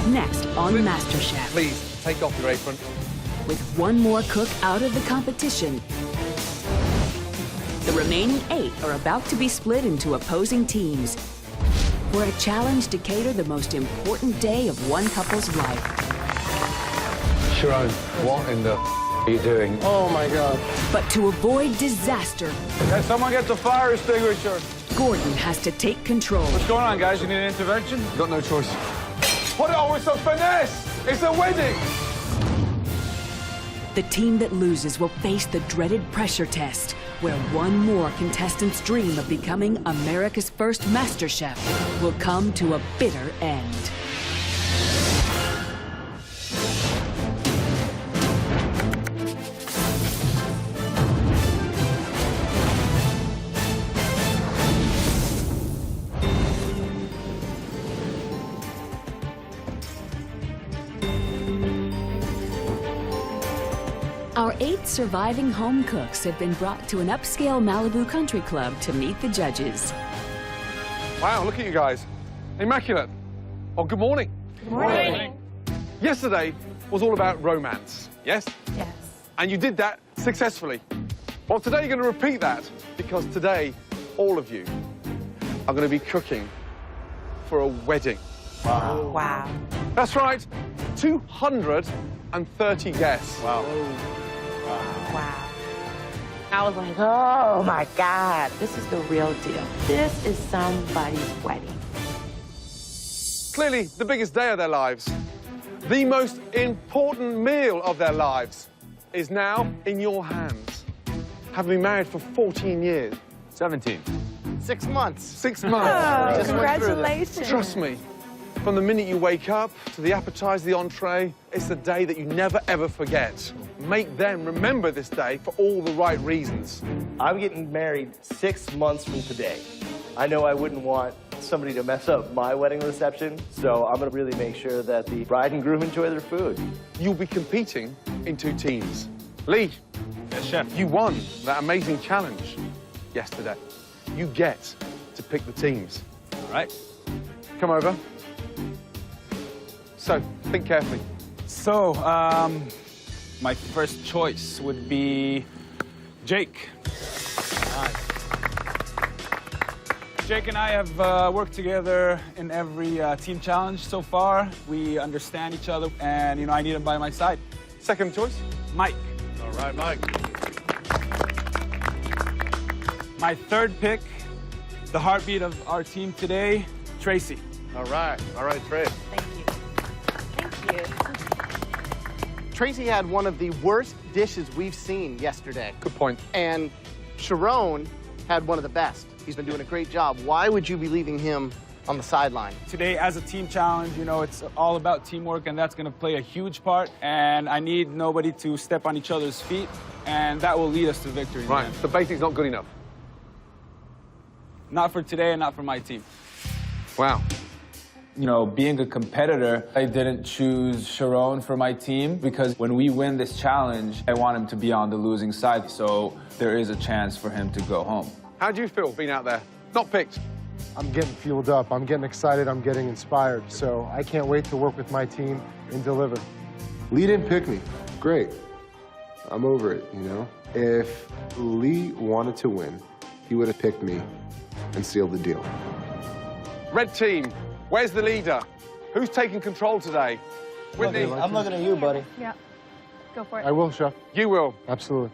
Next on Masterchef. Please, take off your apron. With one more cook out of the competition, the remaining 8 are about to be split into opposing teams for a challenge to cater the most important day of one couple's life. Sharon, what in the are you doing? Oh my God. But to avoid disaster, Can someone get the fire extinguisher? Gordon has to take control. What's going on, guys? You need an intervention? Got no choice. What? Oh, it's a finesse! It's a wedding! The team that loses will face the dreaded pressure test, where one more contestant's dream of becoming America's first MasterChef will come to a bitter end. Our 8 surviving home cooks have been brought to an upscale Malibu country club to meet the judges. Wow, look at you guys. Immaculate. Oh, good morning. Good morning. Yesterday was all about romance, yes? Yes. And you did that successfully. Well, today you're going to repeat that, because today, all of you are going to be cooking for a wedding. Wow. Wow. That's right, 230 guests. Wow. Wow. I was like, oh my God, this is the real deal. This is somebody's wedding. Clearly, the biggest day of their lives, the most important meal of their lives, is now in your hands. Having been married for 14 years. 17. 6 months. 6 months. Oh, Just went through congratulations. Trust me, from the minute you wake up to the appetizer, the entree, it's a day that you never, ever forget. Make them remember this day for all the right reasons. I'm getting married 6 months from today. I know I wouldn't want somebody to mess up my wedding reception, so I'm gonna really make sure that the bride and groom enjoy their food. You'll be competing in 2 teams. Lee, Yes, chef. you won that amazing challenge yesterday. You get to pick the teams. All right. Come over. So, think carefully. So, my first choice would be Jake. Jake and I have worked together in every team challenge so far. We understand each other, and, you know, I need him by my side. Second choice? Mike. All right, Mike. My third pick, the heartbeat of our team today, Tracy. All right, Trey. Thank you. Thank you. Tracy had one of the worst dishes we've seen yesterday, Good point. and Sharon had one of the best. He's been doing a great job. Why would you be leaving him on the sideline? Today, as a team challenge, you know, it's all about teamwork, and that's going to play a huge part. And I need nobody to step on each other's feet, and that will lead us to victory. Right, man. the basic's not good enough. Not for today and not for my team. Wow. You know, being a competitor, I didn't choose Sharon for my team because when we win this challenge, I want him to be on the losing side, so there is a chance for him to go home. How do you feel being out there? Not picked. I'm getting fueled up, I'm getting excited, I'm getting inspired, so I can't wait to work with my team and deliver. Lee didn't pick me. Great. I'm over it, you know? If Lee wanted to win, he would have picked me and sealed the deal. Red team, where's the leader? Who's taking control today? Whitney, I'm looking at you, buddy. Yeah. Go for it. I will, Chef. you will. Absolutely.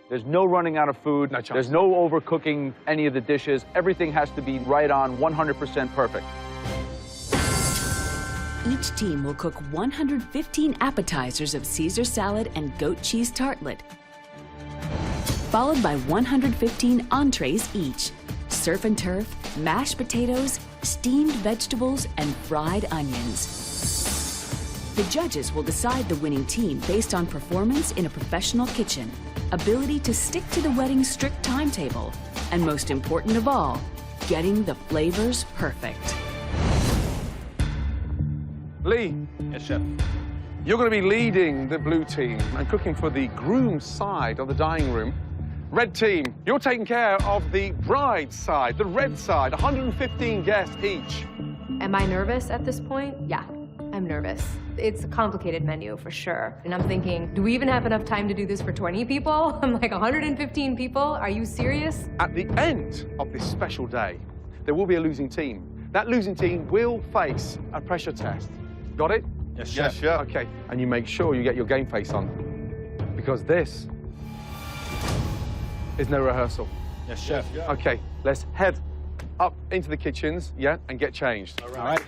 There's no running out of food. No chance. There's no overcooking any of the dishes. Everything has to be right on, 100% perfect. Each team will cook 115 appetizers of Caesar salad and goat cheese tartlet, followed by 115 entrees each, surf and turf, mashed potatoes, steamed vegetables, and fried onions. The judges will decide the winning team based on performance in a professional kitchen, ability to stick to the wedding's strict timetable, and most important of all, getting the flavors perfect. Lee, Yes, chef. you're going to be leading the blue team and cooking for the groom side of the dining room. Red team, you're taking care of the bride side, the red side, 115 guests each. Am I nervous at this point? Yeah, I'm nervous. It's a complicated menu for sure. And I'm thinking, do we even have enough time to do this for 20 people? I'm like, 115 people? Are you serious? At the end of this special day, there will be a losing team. That losing team will face a pressure test. Got it? Yes, Yes, chef. sure. Okay, and you make sure you get your game face on. Because this is no rehearsal. Yes, chef. Okay, let's head up into the kitchens, yeah, and get changed. All right.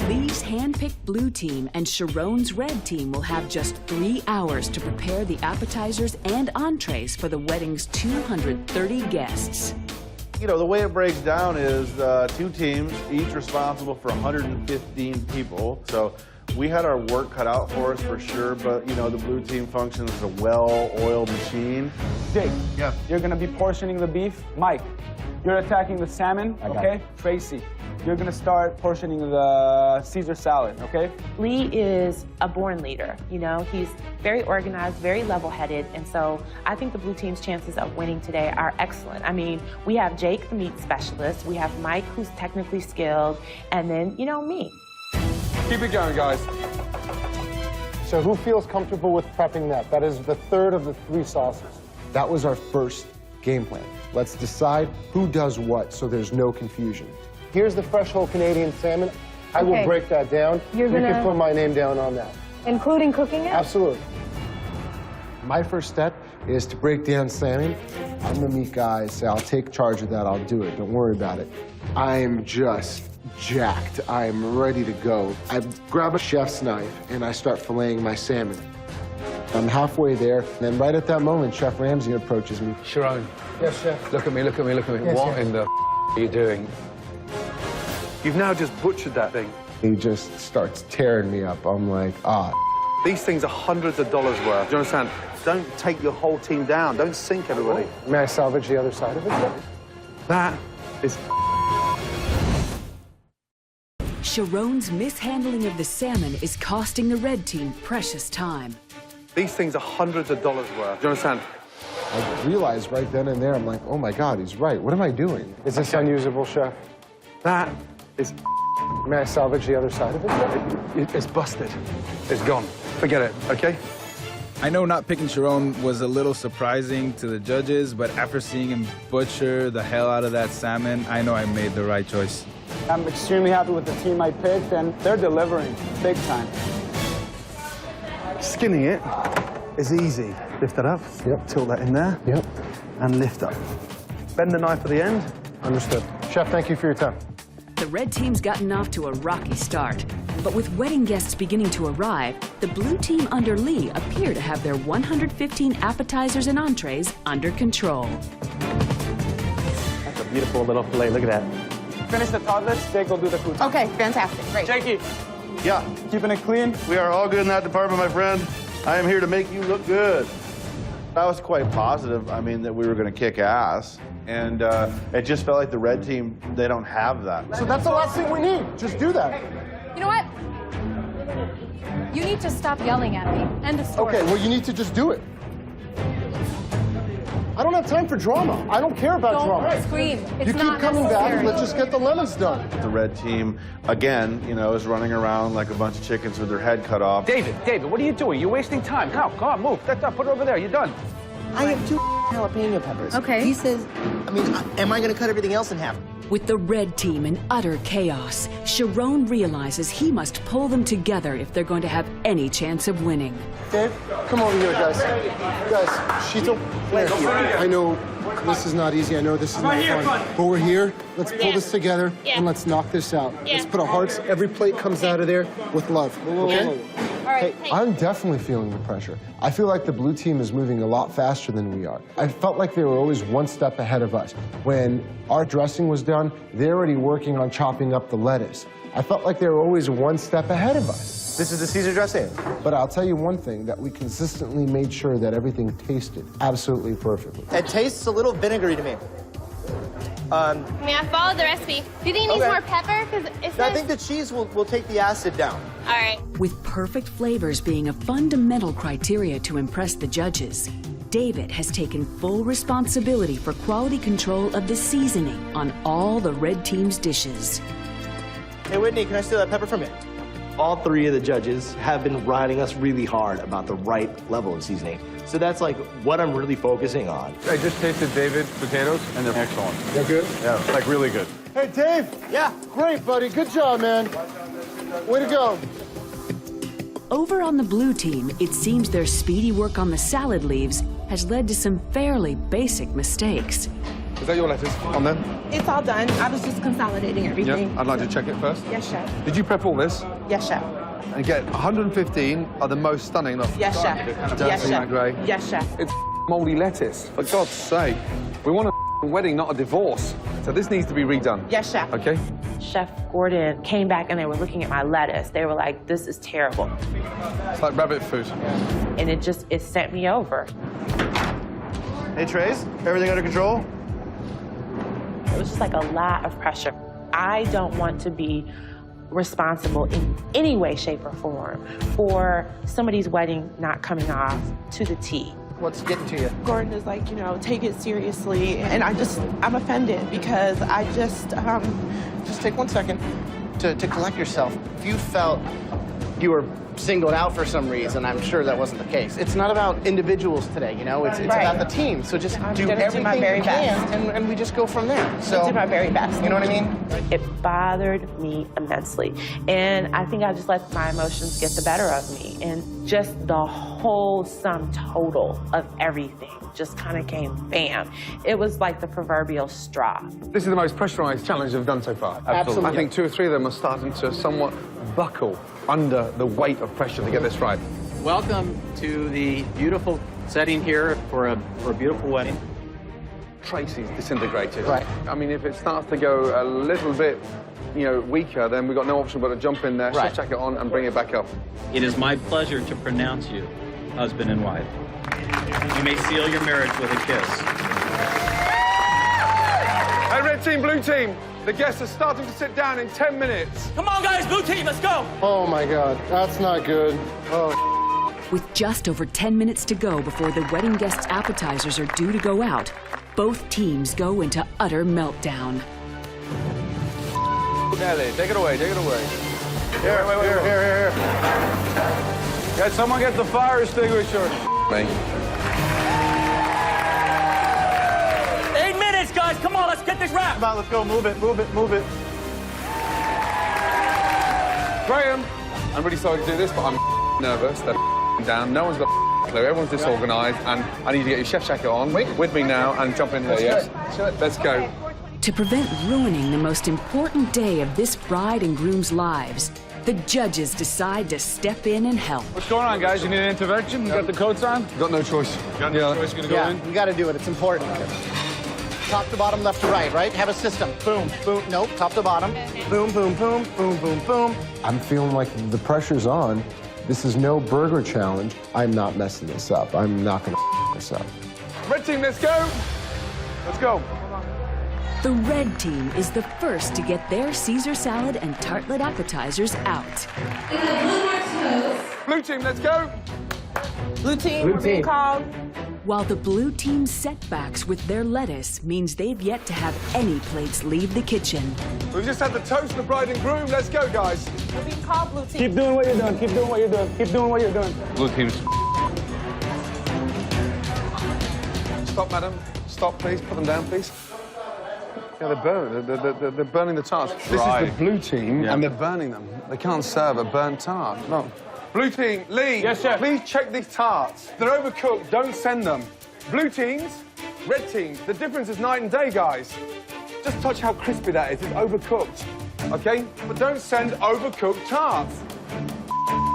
Lee's hand-picked blue team and Sharon's red team will have just 3 hours to prepare the appetizers and entrees for the wedding's 230 guests. You know, the way it breaks down is 2 teams, each responsible for 115 people. So we had our work cut out for us for sure, but you know, the blue team functions as a well-oiled machine. Jake, Yeah. you're gonna be portioning the beef. Mike, you're attacking the salmon, okay? Tracy, you're gonna start portioning the Caesar salad, okay? Lee is a born leader, you know? He's very organized, very level-headed, and so I think the blue team's chances of winning today are excellent. I mean, we have Jake, the meat specialist, we have Mike, who's technically skilled, and then, you know, me. Keep it going, guys. So who feels comfortable with prepping that? That is the third of the 3 sauces. That was our first game plan. Let's decide who does what so there's no confusion. Here's the fresh whole Canadian salmon. I will Okay. break that down. You're You can gonna- put my name down on that. Including cooking it? Absolutely. My first step is to break down salmon. I'm the meat guy, so I'll take charge of that. I'll do it. Don't worry about it. I'm just jacked. I'm ready to go. I grab a chef's knife and I start filleting my salmon. I'm halfway there, and then right at that moment, Chef Ramsay approaches me. Sharon, Yes, chef. look at me, look at me, look at me. Yes, What yes. in the are you doing? You've now just butchered that thing. He just starts tearing me up. I'm like, ah. These things are hundreds of dollars worth. Do you understand? Don't take your whole team down. Don't sink everybody. May I salvage the other side of it? That is Sharon's mishandling of the salmon is costing the red team precious time. These things are hundreds of dollars worth. Do you understand? I realized right then and there, I'm like, oh my God, he's right. What am I doing? Is this unusable, chef? That is May I salvage the other side of it? it's busted. It's gone. Forget it, okay? I know not picking Sharon was a little surprising to the judges, but after seeing him butcher the hell out of that salmon, I know I made the right choice. I'm extremely happy with the team I picked, and they're delivering big time. Skinning it is easy. Lift that up. Yep. Tilt that in there. Yep. And lift up. Bend the knife at the end. Understood. Chef, thank you for your time. The red team's gotten off to a rocky start, but with wedding guests beginning to arrive, the blue team under Lee appear to have their 115 appetizers and entrees under control. That's a beautiful little fillet. Look at that. Finish the tartlets, Jake will do the food. Okay, fantastic, great. Jakey, Yeah, keeping it clean? we are all good in that department, my friend. I am here to make you look good. I was quite positive, I mean, that we were going to kick ass. And it just felt like the red team, they don't have that. So that's the last thing we need. Just do that. You know what? You need to stop yelling at me. End of story. Okay, well, you need to just do it. I don't have time for drama. I don't care about drama. Don't scream. It's You keep not coming necessary. back. Let's just get the lemons done. The red team, again, you know, is running around like a bunch of chickens with their head cut off. David, what are you doing? You're wasting time. Now, come on, move. That's done. Put it over there. You're done. I have 2 jalapeno peppers. Okay. He says, am I gonna cut everything else in half? With the red team in utter chaos, Sharon realizes he must pull them together if they're going to have any chance of winning. Dave, come over here, guys. Guys, Shito, I know this is not easy. I know this is not fun. But we're here. Let's pull this together and let's knock this out. Let's put our hearts, every plate comes out of there with love, okay? All right. Hey, I'm definitely feeling the pressure. I feel like the blue team is moving a lot faster than we are. I felt like they were always one step ahead of us. When our dressing was done, they're already working on chopping up the lettuce. I felt like they were always one step ahead of us. This is the Caesar dressing. But I'll tell you one thing, that we consistently made sure that everything tasted absolutely perfectly. It tastes a little vinegary to me. I mean, I followed the recipe. Do you think it needs more pepper? Because it says... I think the cheese will take the acid down. All right. With perfect flavors being a fundamental criteria to impress the judges, David has taken full responsibility for quality control of the seasoning on all the red team's dishes. Hey, Whitney, can I steal that pepper from you? All three of the judges have been riding us really hard about the right level of seasoning. So that's like what I'm really focusing on. I just tasted David's potatoes, and they're excellent. They're good? Yeah, like really good. Hey, Dave. Yeah. Great, buddy. Good job, man. Way to go. Over on the blue team, it seems their speedy work on the salad leaves has led to some fairly basic mistakes. Is that your lettuce on there? It's all done. I was just consolidating everything. Yeah, I'd like to check it first. Yes, chef. Did you prep all this? Yes, chef. And get 115 are the most stunning. Look. Yes, chef. Yes, chef. Grey. Yes, chef. It's moldy lettuce, for God's sake. We want a wedding, not a divorce. So this needs to be redone. Yes, chef. Okay? Chef Gordon came back and they were looking at my lettuce. They were like, this is terrible. It's like rabbit food. And it sent me over. Hey, Trace, everything under control? It was just like a lot of pressure. I don't want to be responsible in any way, shape, or form for somebody's wedding not coming off to the T. What's getting to you? Gordon is like, you know, take it seriously. And I'm offended because just take 1 second to collect yourself. If you felt you were singled out for some reason, I'm sure that wasn't the case. It's not about individuals today, you know? It's about the team. So just do everything my very you can, and we just go from there. So I did my very best. You know what I mean? It bothered me immensely. And I think I just let my emotions get the better of me. And just the whole sum total of everything just kind of came bam. It was like the proverbial straw. This is the most pressurized challenge I've done so far. Absolutely. I think 2 or 3 of them are starting to somewhat buckle under the weight of pressure to get this right. Welcome to the beautiful setting here for a beautiful wedding. Tracy's disintegrated. Right. I mean, if it starts to go a little bit, you know, weaker, then we've got no option but to jump in there, Right. check it on, and bring it back up. It is my pleasure to pronounce you husband and wife. You may seal your marriage with a kiss. Hey, red team, blue team, the guests are starting to sit down in 10 minutes. Come on, guys, blue team, let's go! Oh, my God. That's not good. Oh. With just over 10 minutes to go before the wedding guests' appetizers are due to go out, both teams go into utter meltdown. Nelly, take it away, take it away. Here. Guys, someone get the fire extinguisher. Me. 8 minutes, guys, come on, let's get this wrapped. Come on, let's go. Move it. Graham, I'm really sorry to do this, but I'm nervous. They're down. No one's got a clue. Everyone's disorganized, and I need to get your chef jacket on with me now and jump in there, yes? Let's go. To prevent ruining the most important day of this bride and groom's lives, the judges decide to step in and help. What's going on, guys? You need an intervention? You got the coats on? Got no choice. Got no choice, gonna go in? You got to do it. It's important. Top to bottom, left to right, right? Have a system. Boom, boom. Nope. Top to bottom. Boom, boom, boom, boom, boom, boom. I'm feeling like the pressure's on. This is no burger challenge. I'm not messing this up. I'm not going to this up. Red team, let's go. Let's go. The red team is the first to get their Caesar salad and tartlet appetizers out. Blue team, let's go. Blue team, we're being called. While the blue team's setbacks with their lettuce means they've yet to have any plates leave the kitchen. We've just had the toast of the bride and groom. Let's go, guys. We're being called blue team. Keep doing what you're doing, keep doing what you're doing, keep doing what you're doing. Blue team's. Stop, madam. Stop, please. Put them down, please. Yeah, they're burning the tarts. This is the blue team, and they're burning them. They can't serve a burnt tart. No. Blue team, Lee. Yes, chef. Please check these tarts. They're overcooked. Don't send them. Blue teams, red teams. The difference is night and day, guys. Just touch how crispy that is. It's overcooked. Okay? But don't send overcooked tarts.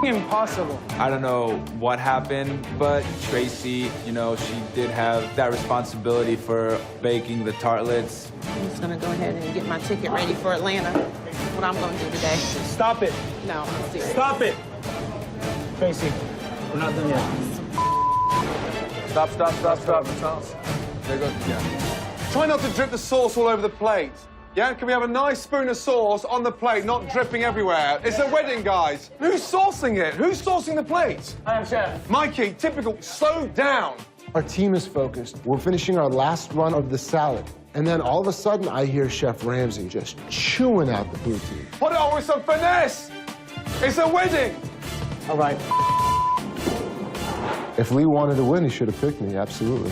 Impossible. I don't know what happened, but Tracy, you know, she did have that responsibility for baking the tartlets. I'm just gonna go ahead and get my ticket ready for Atlanta. That's what I'm gonna do today. Stop it. No, I'm serious. Stop it. Tracy, we're not done yet. Stop. The tarts. There you go. Yeah. Try not to drip the sauce all over the plate. Yeah, can we have a nice spoon of sauce on the plate, not dripping everywhere? It's a wedding, guys. Who's saucing it? Who's saucing the plate? I am chef. Mikey, typical, slow down. Our team is focused. We're finishing our last run of the salad. And then all of a sudden, I hear Chef Ramsay just chewing out the blue team. Put it on with some finesse. It's a wedding. All right. If Lee wanted to win, he should have picked me, absolutely.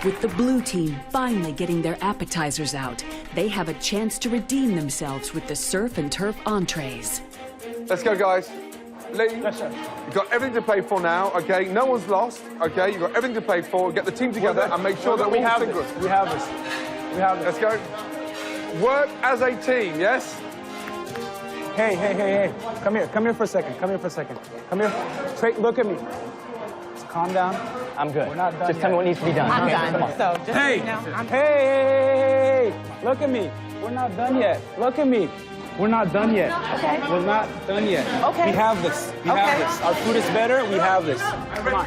With the blue team finally getting their appetizers out, they have a chance to redeem themselves with the surf and turf entrees. Let's go, guys. Lee, you've got everything to play for now, okay? No one's lost, okay? You've got everything to play for. Get the team together and make sure that we have this. this. We have this. We have this. Let's go. Work as a team, yes? Hey. Come here for a second. Come here. Look at me. Calm down. I'm good. We're not done Just tell me what needs to be done. I'm Okay, come done. on. So just Hey! so you know, I'm Hey! Look at me. We're not done yet. Look at me. We're not done yet. Okay. We're not done yet. Okay. We have this. We have this. Our food is better. We have this. Come on.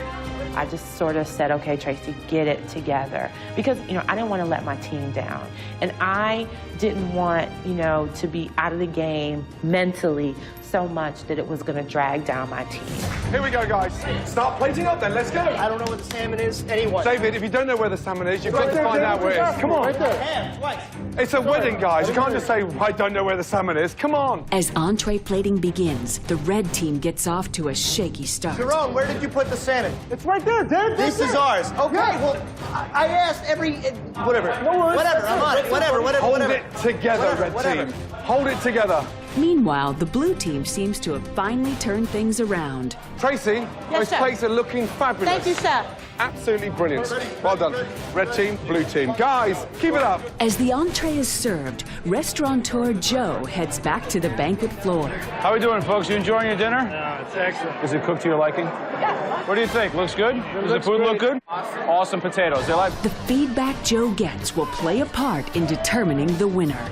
I just sort of said, okay, Tracy, get it together. Because, you know, I didn't want to let my team down. And I didn't want, you know, to be out of the game mentally so much that it was going to drag down my team. Here we go, guys. Start plating up then. Let's go. I don't know where the salmon is. Anyone? David, if you don't know where the salmon is, you've got to find out where it is. Come on. Right there. Ham, twice. It's a wedding, guys. You can't just say, I don't know where the salmon is. Come on. As entree plating begins, the red team gets off to a shaky start. Sharon, where did you put the salmon? It's right there, Dave. This is ours. Okay, well, I asked every... Whatever. No worries. Whatever, I'm on it. Whatever. Hold it together, red team. Hold it together. Meanwhile, the blue team seems to have finally turned things around. Tracy, those Chef. plates are looking fabulous. Thank you, Chef. Absolutely brilliant. Well done. Red team, blue team. Guys, keep it up. As the entree is served, restaurateur Joe heads back to the banquet floor. How we doing, folks? You enjoying your dinner? Yeah, it's excellent. Is it cooked to your liking? Yeah. What do you think? Looks good? Does the food look good? Awesome potatoes. They like. The feedback Joe gets will play a part in determining the winner.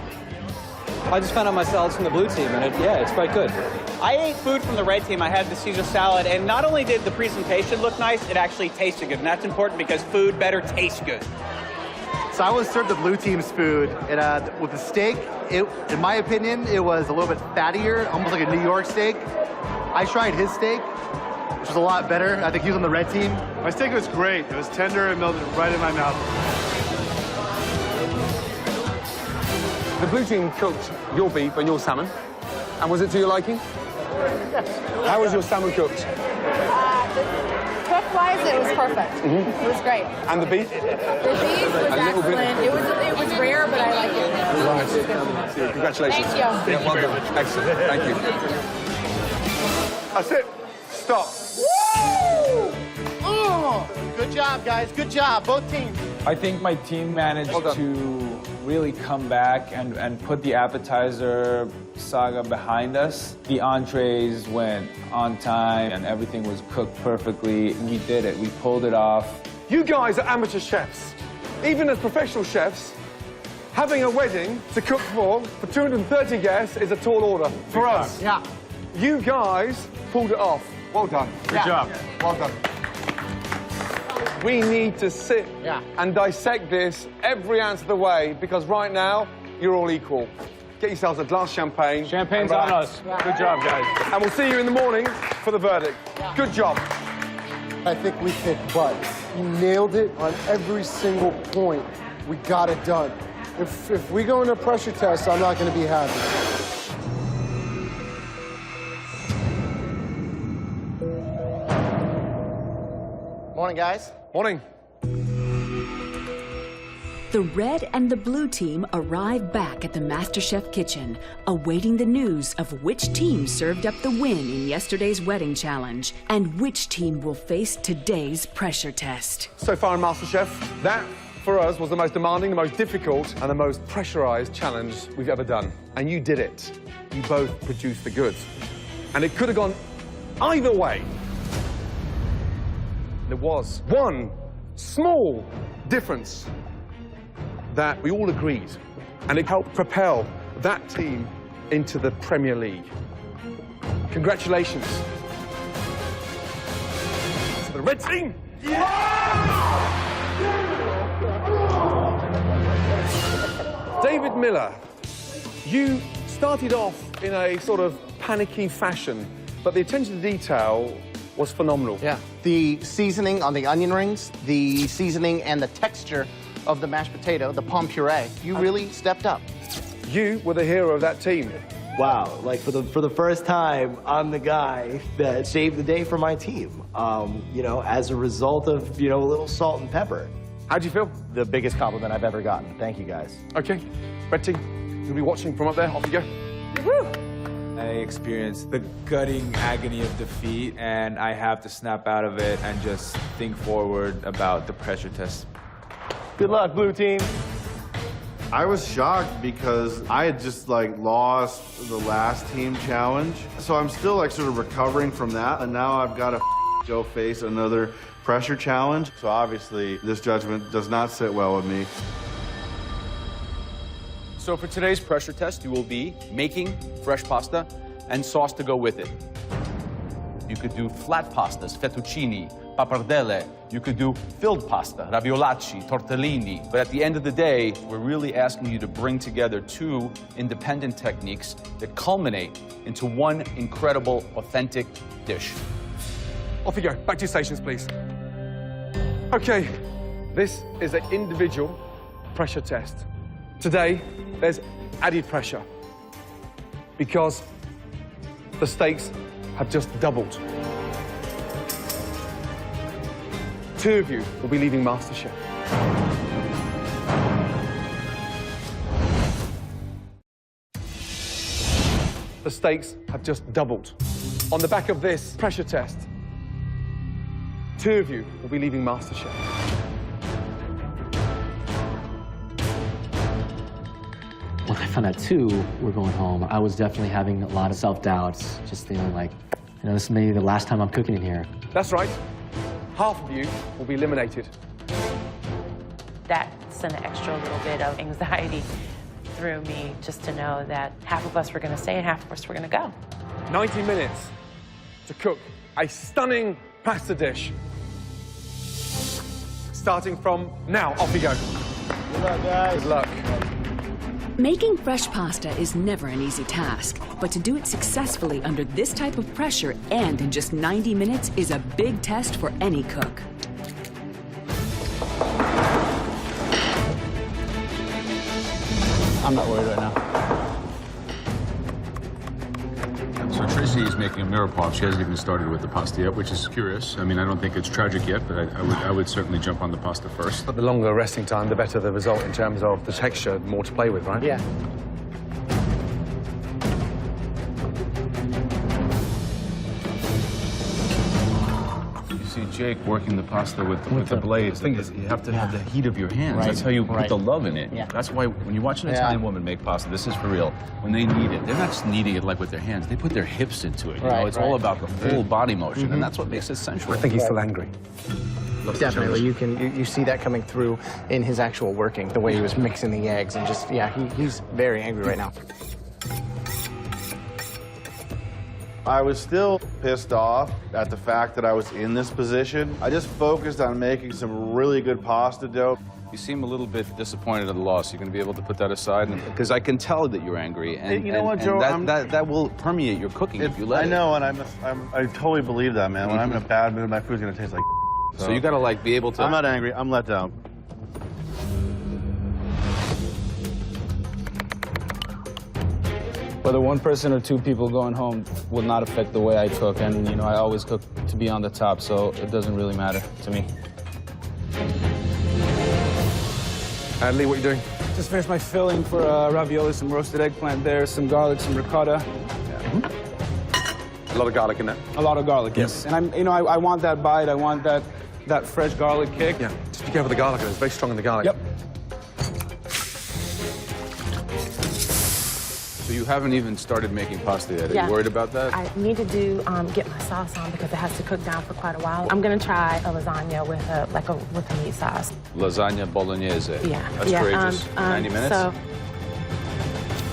I just found out my salad's from the blue team, and it's quite good. I ate food from the red team. I had the Caesar salad, and not only did the presentation look nice, it actually tasted good, and that's important because food better tastes good. So I was served the blue team's food, and with the steak, in my opinion, it was a little bit fattier, almost like a New York steak. I tried his steak, which was a lot better. I think he was on the red team. My steak was great. It was tender and melted right in my mouth. The blue team cooked your beef and your salmon. And was it to your liking? Yes. How was your salmon cooked? Cook-wise, it was perfect. It was great. And the beef? The beef was excellent. It was rare, but I like it. Right. Congratulations. Thank you. Yeah, well done. Excellent. Thank you. That's it. Stop. Woo! Oh, good job, guys. Good job, both teams. I think my team managed to really come back and put the appetizer saga behind us. The entrees went on time and everything was cooked perfectly. We did it. We pulled it off. You guys are amateur chefs. Even as professional chefs, having a wedding to cook for 230 guests is a tall order for us. Yeah. You guys pulled it off. Well done. Good job. Well done. We need to sit and dissect this every ounce of the way because right now, you're all equal. Get yourselves a glass of champagne. Champagne's on us. Good job, guys. And we'll see you in the morning for the verdict. Good job. I think we kicked butt. You nailed it on every single point. We got it done. If we go into a pressure test, I'm not going to be happy. Morning, guys. Morning. The red and the blue team arrive back at the Masterchef kitchen, awaiting the news of which team served up the win in yesterday's wedding challenge and which team will face today's pressure test. So far in Masterchef, that for us was the most demanding, the most difficult, and the most pressurized challenge we've ever done. And you did it. You both produced the goods. And it could have gone either way. There was one small difference that we all agreed, and it helped propel that team into the Premier League. Congratulations to the red team. David Miller, you started off in a sort of panicky fashion but the attention to detail was phenomenal. Yeah. The seasoning on the onion rings, the seasoning and the texture of the mashed potato, the palm puree, you really stepped up. You were the hero of that team. Wow, like for the first time, I'm the guy that saved the day for my team. You know, as a result of, you know, a little salt and pepper. How'd you feel? The biggest compliment I've ever gotten. Thank you, guys. Okay, red team, you'll be watching from up there. Off you go. Woo! I experienced the gutting agony of defeat, and I have to snap out of it and just think forward about the pressure test. Good luck, blue team. I was shocked because I had just like lost the last team challenge. So I'm still like sort of recovering from that. And now I've got to go face another pressure challenge. So obviously this judgment does not sit well with me. So for today's pressure test, you will be making fresh pasta and sauce to go with it. You could do flat pastas, fettuccine, pappardelle. You could do filled pasta, raviolacci, tortellini. But at the end of the day, we're really asking you to bring together two independent techniques that culminate into one incredible, authentic dish. Off you go. Back to your stations, please. Okay, this is an individual pressure test. Today, there's added pressure because the stakes have just doubled. Two of you will be leaving Masterchef. The stakes have just doubled. On the back of this pressure test, two of you will be leaving Masterchef. When I found out two were going home, I was definitely having a lot of self-doubts, just feeling like, you know, this may be the last time I'm cooking in here. That's right. Half of you will be eliminated. That sent an extra little bit of anxiety through me just to know that half of us were going to stay and half of us were going to go. 90 minutes to cook a stunning pasta dish. Starting from now, off you go. Good luck, guys. Good luck. Making fresh pasta is never an easy task, but to do it successfully under this type of pressure and in just 90 minutes is a big test for any cook. I'm not worried right now. So Tracy is making a mirror pop. She hasn't even started with the pasta yet, which is curious. I mean, I don't think it's tragic yet, but I would certainly jump on the pasta first. But the longer resting time, the better the result in terms of the texture, more to play with, right? Yeah. You see Jake working the pasta with the blades. The thing is, you have to have the heat of your hands. Right. That's how you put Right. the love in it. Yeah. That's why when you watch an Italian woman make pasta, this is for real. When they knead it, they're not just kneading it like with their hands. They put their hips into it. You know, it's all about the full body motion, and that's what makes it sensual. I think he's still angry. Definitely, you see that coming through in his actual working, the way he was mixing the eggs, and just, yeah, he's very angry right now. I was still pissed off at the fact that I was in this position. I just focused on making some really good pasta dough. You seem a little bit disappointed at the loss. You're going to be able to put that aside? Because I can tell that you're angry. And, You know what, Joe? that will permeate your cooking if you let it. I know, and I totally believe that, man. When I'm in a bad mood, my food's going to taste like So you got to, like, be able to... I'm not angry. I'm let down. Whether one person or two people going home will not affect the way I cook. And, you know, I always cook to be on the top, so it doesn't really matter to me. Lee, what are you doing? Just finished my filling for ravioli, some roasted eggplant there, some garlic, some ricotta. A lot of garlic in there. A lot of garlic, yes. And I want that bite. I want that fresh garlic kick. Yeah, just be careful with the garlic. It's very strong in the garlic. Yep. So you haven't even started making pasta yet. Are Yeah. you worried about that? I need to get my sauce on because it has to cook down for quite a while. I'm gonna try a lasagna with a meat sauce. Lasagna bolognese. Yeah. That's yeah, courageous. 90 minutes? So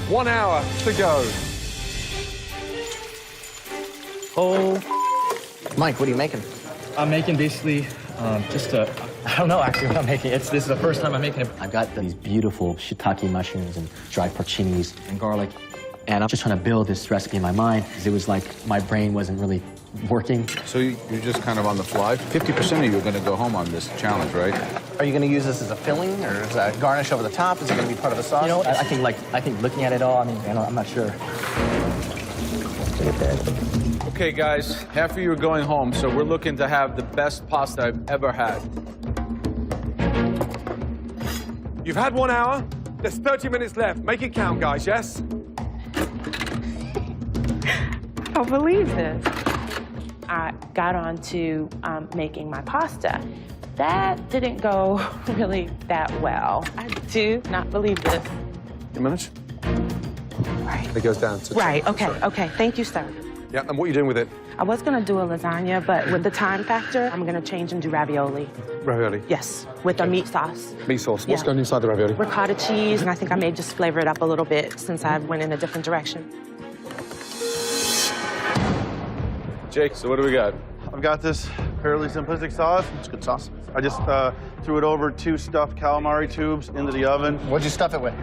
1 hour to go. Oh, Mike, what are you making? I'm making basically I don't know actually what I'm making. This is the first time I'm making it. I've got these beautiful shiitake mushrooms and dried porcinis and garlic. And I'm just trying to build this recipe in my mind because it was like my brain wasn't really working. So you're just kind of on the fly? 50% of you are going to go home on this challenge, right? Are you going to use this as a filling or as a garnish over the top? Is it going to be part of the sauce? You know, I think looking at it all, I mean, I'm not sure. Okay, guys, half of you are going home, so we're looking to have the best pasta I've ever had. You've had 1 hour. There's 30 minutes left. Make it count, guys, yes? I don't believe this. I got on to making my pasta. That didn't go really that well. I do not believe this. You manage? Right. It goes down to... Right, okay, okay. Thank you, sir. Yeah, and what are you doing with it? I was gonna do a lasagna, but with the time factor, I'm gonna change and do ravioli. Ravioli? Yes, with a meat sauce. Meat sauce. What's Yeah. going inside the ravioli? Ricotta cheese, and I think I may just flavor it up a little bit since I went in a different direction. Jake, so what do we got? I've got this fairly simplistic sauce. It's good sauce. I just threw it over 2 stuffed calamari tubes into the oven. What'd you stuff it with?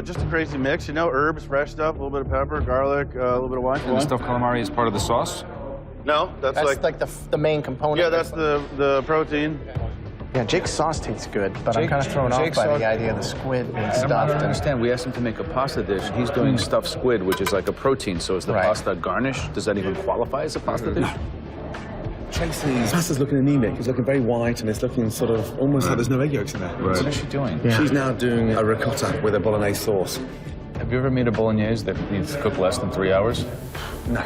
Just a crazy mix, you know, herbs, fresh stuff, a little bit of pepper, garlic, a little bit of wine. And the stuffed calamari is part of the sauce? No, that's like the main component. Yeah, that's the protein. Yeah, Jake's sauce tastes good, but I'm kind of thrown off by the idea of the squid being I stuffed. don't understand. We asked him to make a pasta dish. He's doing stuffed squid, which is like a protein. So is the pasta garnish? Does that even qualify as a pasta dish? Tracy's pasta's looking anemic. It's looking very white, and it's looking sort of almost like there's no egg yolks in there. Right. What is she doing? She's now doing a ricotta with a bolognese sauce. Have you ever made a bolognese that needs to cook less than 3 hours? No.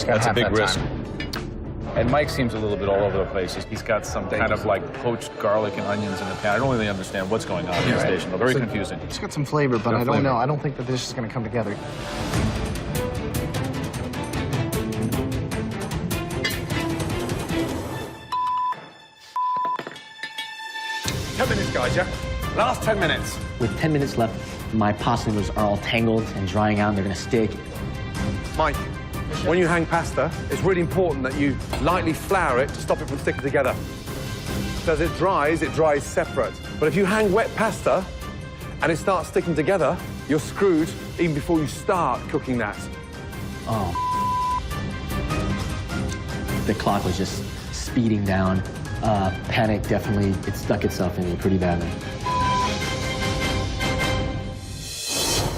That's a big risk. And Mike seems a little bit all over the place. He's got some kind of like poached garlic and onions in the pan. I don't really understand what's going on in the station. Very confusing. It's got some flavor, but I don't know. I don't think the dish is going to come together. Minutes, guys, yeah? Last 10 minutes. With 10 minutes left, my pasta noodles are all tangled and drying out, and they're gonna stick. Mike, when you hang pasta, it's really important that you lightly flour it to stop it from sticking together. So as it dries separate. But if you hang wet pasta and it starts sticking together, you're screwed even before you start cooking that. Oh. The clock was just speeding down. Panic definitely, it stuck itself in me pretty badly.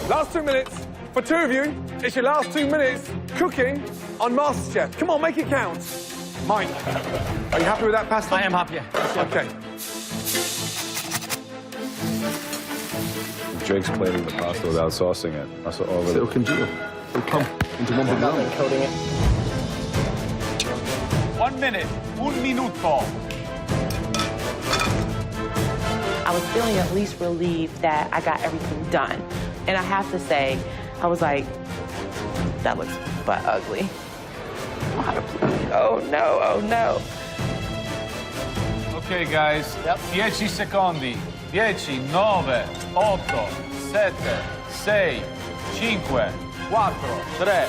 Last 2 minutes. For 2 of you, it's your last 2 minutes cooking on MasterChef. Come on, make it count. Mike, are you happy with that pasta? I am happy. Okay. Jake's plating the pasta without saucing it. It'll congeal. It'll come into one big round. Coating it. 1 minute. 1 minuto. I was feeling at least relieved that I got everything done. And I have to say, I was like, that looks butt ugly. Oh no, oh no. Okay, guys. 10 secondi. 10, 9, 8, 7, 6, 5, 4, 3,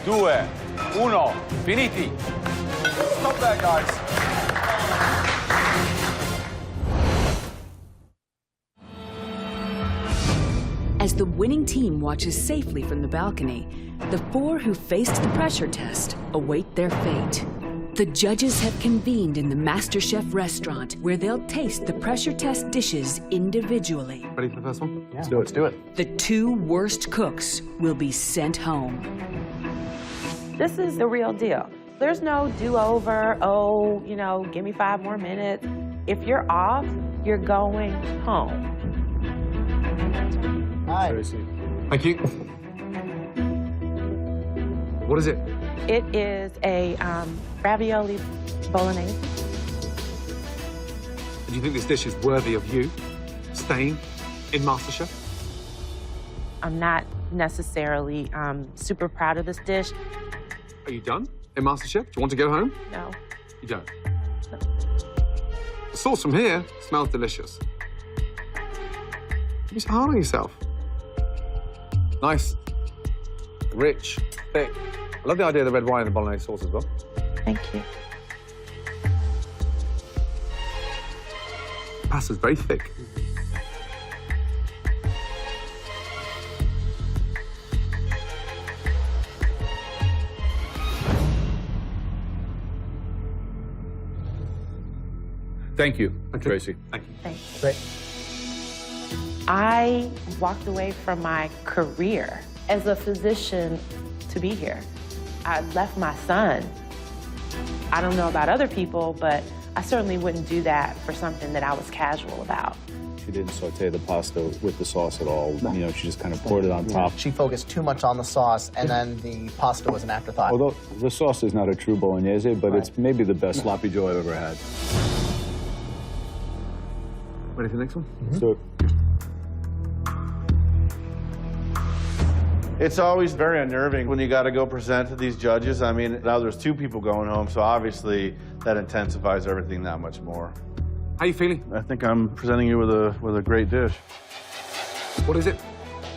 2, 1. Finiti. Stop that, guys. As the winning team watches safely from the balcony, the 4 who faced the pressure test await their fate. The judges have convened in the Masterchef restaurant where they'll taste the pressure test dishes individually. Ready for the first one? Yeah, let's do it. The 2 worst cooks will be sent home. This is the real deal. There's no do-over, oh, you know, give me 5 more minutes. If you're off, you're going home. Hi. Thank you. What is it? It is a ravioli bolognese. Do you think this dish is worthy of you staying in MasterChef? I'm not necessarily super proud of this dish. Are you done in MasterChef? Do you want to go home? No. You don't? No. The sauce from here smells delicious. Don't be so hard on yourself. Nice, rich, thick. I love the idea of the red wine and the bolognese sauce as well. Thank you. Pasta's very thick. Thank you, Tracy. Thank you. Thanks. Great. I walked away from my career as a physician to be here. I left my son. I don't know about other people, but I certainly wouldn't do that for something that I was casual about. She didn't saute the pasta with the sauce at all. You know, she just kind of poured it on top. She focused too much on the sauce, and then the pasta was an afterthought. Although the sauce is not a true bolognese, but it's maybe the best sloppy joe I've ever had. Ready for the next one? So, It's always very unnerving when you got to go present to these judges. I mean, now there's 2 people going home, so obviously that intensifies everything that much more. How you feeling? I think I'm presenting you with a great dish. What is it?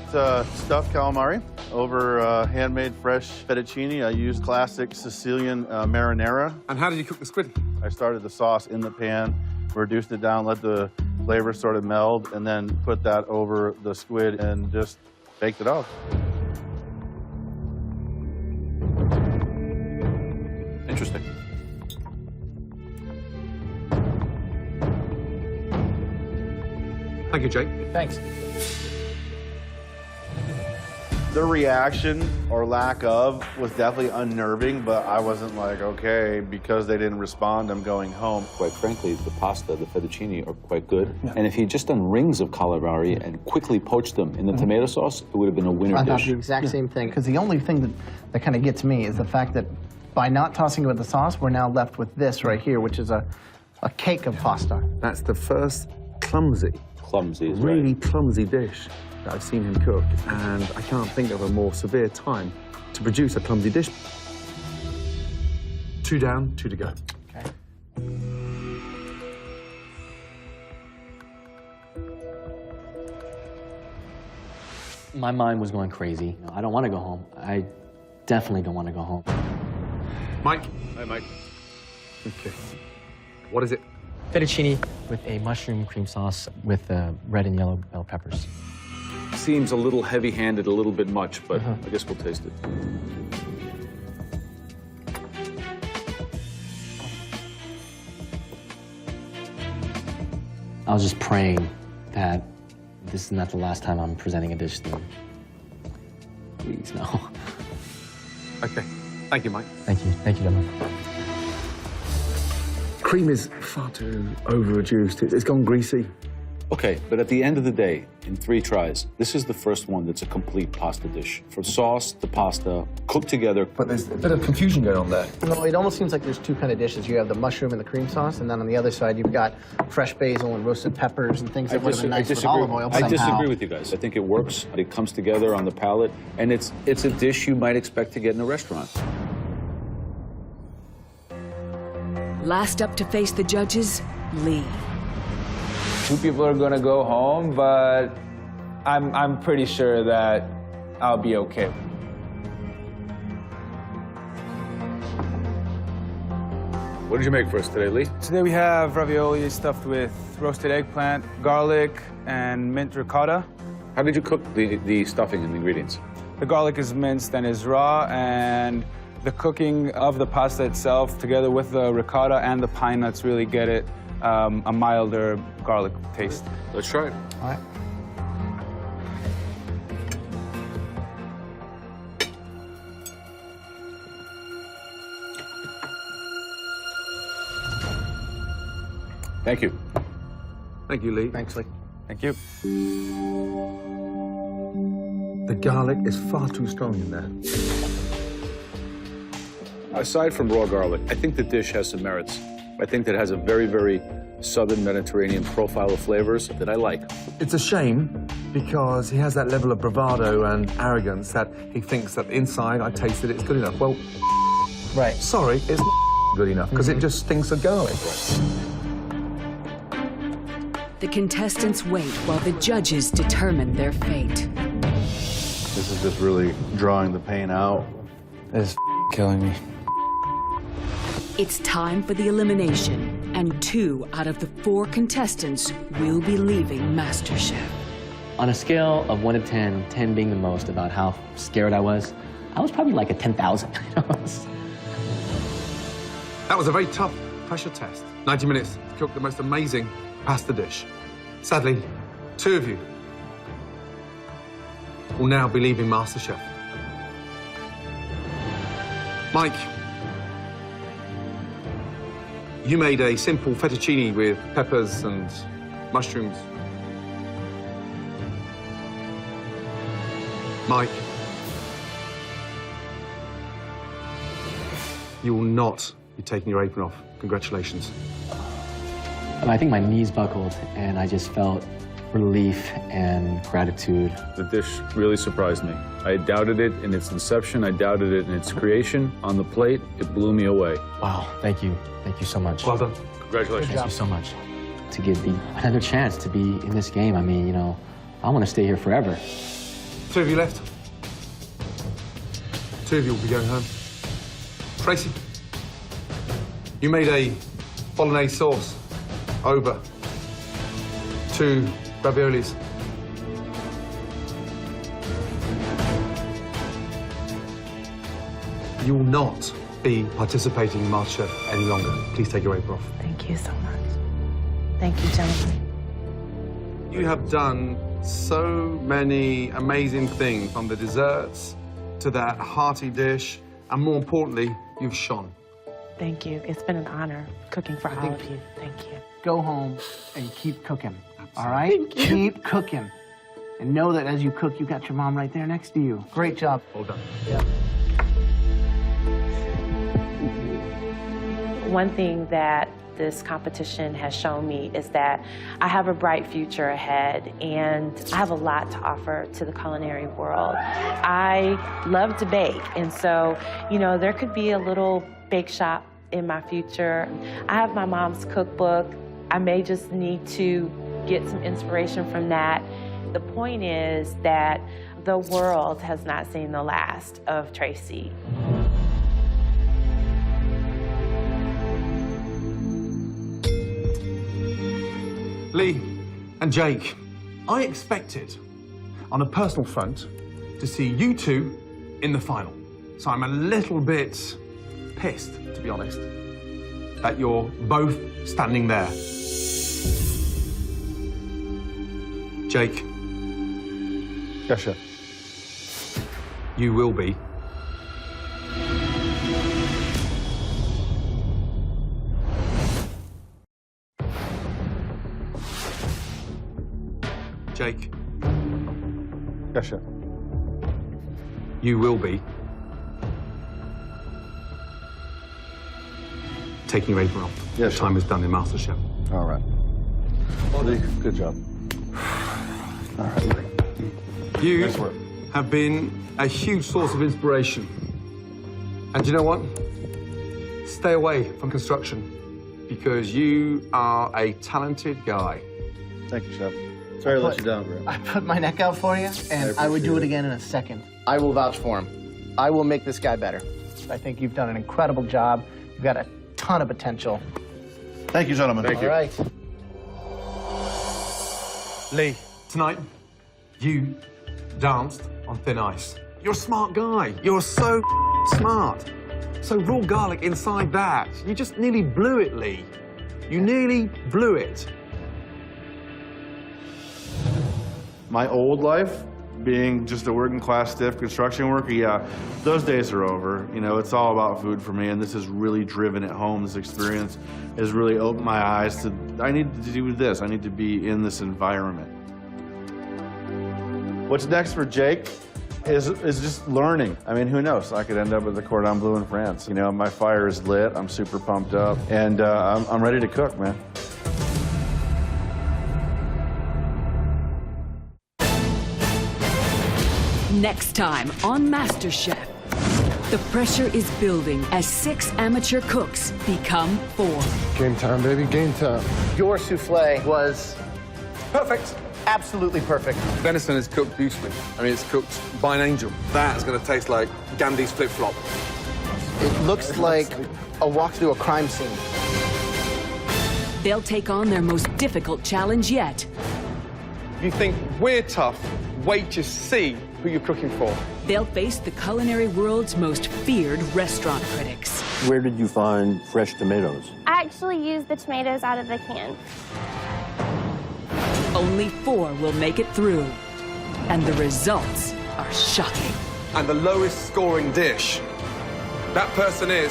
It's stuffed calamari over handmade fresh fettuccine. I used classic Sicilian marinara. And how did you cook the squid? I started the sauce in the pan, reduced it down, let the flavor sort of meld, and then put that over the squid and just baked it off. Interesting. Thank you, Jake. Thanks. The reaction or lack of was definitely unnerving, but I wasn't like, okay, because they didn't respond, I'm going home. quite frankly, the pasta, the fettuccine are quite good. And if he had just done rings of calamari and quickly poached them in the tomato sauce, it would have been a winner I dish. thought the exact same thing, because the only thing that kind of gets me is the fact that by not tossing it with the sauce, we're now left with this right here, which is a cake of pasta. That's the first clumsy is really clumsy dish that I've seen him cook, and I can't think of a more severe time to produce a clumsy dish. 2 down, 2 to go. Okay. My mind was going crazy. I don't want to go home. I definitely don't want to go home. Mike? Hi, Mike. Okay. What is it? Fettuccine with a mushroom cream sauce with red and yellow bell peppers. Seems a little heavy-handed, a little bit much, but I guess we'll taste it. I was just praying that this is not the last time I'm presenting a dish to them. Please, no. Okay. Thank you, Mike. Thank you. Thank you, gentlemen. Cream is far too over-reduced. It's gone greasy. Okay, but at the end of the day, in 3 tries, this is the first one that's a complete pasta dish. From sauce to pasta, cooked together. But there's a bit of confusion going on there. No, it almost seems like there's 2 kind of dishes. You have the mushroom and the cream sauce, and then on the other side, you've got fresh basil and roasted peppers and things that would have been nice with olive oil. I disagree with you guys. I think it works. It comes together on the palate, and it's a dish you might expect to get in a restaurant. Last up to face the judges, Lee. 2 people are gonna go home, but I'm pretty sure that I'll be okay. What did you make for us today, Lee? Today we have ravioli stuffed with roasted eggplant, garlic, and mint ricotta. How did you cook the stuffing and the ingredients? The garlic is minced and is raw, and the cooking of the pasta itself, together with the ricotta and the pine nuts, really get it a milder garlic taste. Let's try it. All right. Thank you. Thank you, Lee. Thanks, Lee. Thank you. The garlic is far too strong in there. Aside from raw garlic, I think the dish has some merits. I think that it has a very, very southern Mediterranean profile of flavors that I like. It's a shame because he has that level of bravado and arrogance that he thinks that inside I tasted it's good enough. Well, right. Sorry, it's not good enough because it just stinks of garlic. The contestants wait while the judges determine their fate. This is just really drawing the pain out. This is killing me. It's time for the elimination, and 2 out of the 4 contestants will be leaving MasterChef. On a scale of 1 to 10, 10 being the most about how scared I was probably like a 10,000. That was a very tough pressure test. 90 minutes cook the most amazing pasta dish. Sadly, 2 of you will now be leaving MasterChef. Mike, you made a simple fettuccine with peppers and mushrooms. Mike, you will not be taking your apron off. Congratulations. I think my knees buckled, and I just felt relief and gratitude. The dish really surprised me. I doubted it in its inception. I doubted it in its creation. On the plate, it blew me away. Wow, thank you. Thank you so much. Well done. Congratulations. Thank you so much. To give me another chance to be in this game, I mean, you know, I want to stay here forever. 2 of you left. 2 of you will be going home. Tracy, you made a bolognese sauce over 2 raviolis. You will not be participating in MasterChef any longer. Please take your apron off. Thank you so much. Thank you, gentlemen. You have done so many amazing things, from the desserts to that hearty dish, and more importantly, you've shone. Thank you. It's been an honor cooking for all of you. Thank you. Go home and keep cooking, all right? Keep cooking. And know that as you cook, you got your mom right there next to you. Great job. Well done. Yeah. One thing that this competition has shown me is that I have a bright future ahead, and I have a lot to offer to the culinary world. I love to bake, and so, you know, there could be a little bake shop in my future. I have my mom's cookbook. I may just need to get some inspiration from that. The point is that the world has not seen the last of Tracy. Lee and Jake, I expected, on a personal front, to see you 2 in the final. So I'm a little bit pissed, to be honest, that you're both standing there. Jake. Yes, chef. You will be. Jake. Yes, chef. You will be taking your apron off. Yes, your time is done in MasterChef. All right. Lee, good job. All right. You Nice work. have been a huge source of inspiration. And you know what? Stay away from construction, because you are a talented guy. Thank you, chef. Sorry to let you down, Graham. I put my neck out for you, and I would do it again in a second. I will vouch for him. I will make this guy better. I think you've done an incredible job. You've got a ton of potential. Thank you, gentlemen. Thank you. All right. Lee, tonight, you danced on thin ice. You're a smart guy. You're so smart. So raw garlic inside that, you just nearly blew it, Lee. You nearly blew it. My old life, being just a working class stiff construction worker, yeah, those days are over. You know, it's all about food for me, and this has really driven it home. This experience has really opened my eyes to, I need to do this. I need to be in this environment. What's next for Jake is just learning. I mean, who knows? I could end up with the Cordon Bleu in France. You know, my fire is lit. I'm super pumped up, and I'm ready to cook, man. Next time on MasterChef, the pressure is building as 6 amateur cooks become 4. Game time, baby, game time. Your souffle was perfect. Absolutely perfect. Venison is cooked beautifully. I mean, it's cooked by an angel. That's going to taste like Gandhi's flip-flop. It looks like a walk through a crime scene. They'll take on their most difficult challenge yet. You think we're tough? Wait to see who you're cooking for. They'll face the culinary world's most feared restaurant critics. Where did you find fresh tomatoes? I actually used the tomatoes out of the can. Only 4 will make it through. And the results are shocking. And the lowest scoring dish, that person is